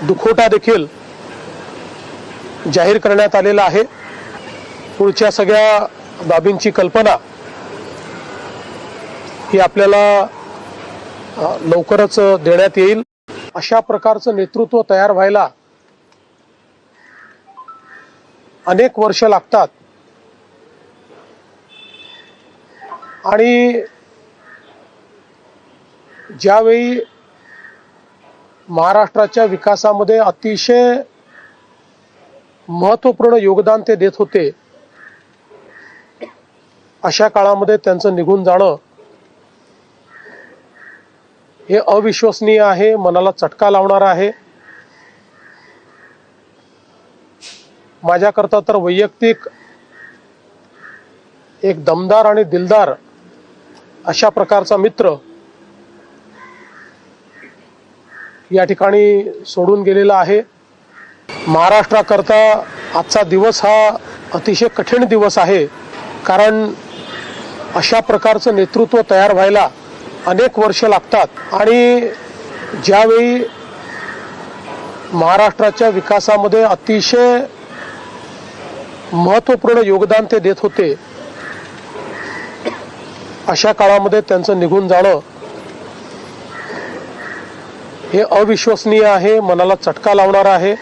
दुखोटा देखील जाहीर करण्यात आलेला आहे। पुढच्या सगळ्या बाबींची कल्पना ही आपल्याला लवकरच देण्यात येईल। अशा प्रकारचं नेतृत्व तयार व्हायला अनेक वर्ष लागतात आणि ज्यावेळी महाराष्ट्राच्या विकासामध्ये अतिशय महत्त्वपूर्ण योगदान ते देत होते, अशा काळामध्ये त्यांचं निघून जाणं हे अविश्वसनीय आहे, मनाला चटका लावणार आहे। माझ्याकरता तर वैयक्तिक एक दमदार आणि दिलदार अशा प्रकारचा मित्र या ठिकाणी सोडून गेलेला आहे। महाराष्ट्राकरता आजचा दिवस हा अतिशय कठीण दिवस आहे, कारण अशा प्रकारचं नेतृत्व तयार व्हायला अनेक वर्ष लागतात आणि ज्यावेळी महाराष्ट्राच्या विकासामध्ये अतिशय महत्त्वपूर्ण योगदान ते देत होते, अशा काळामध्ये त्यांचं निघून जाणं हे अविश्वसनीय आहे, मनाला चटका लावणार आहे।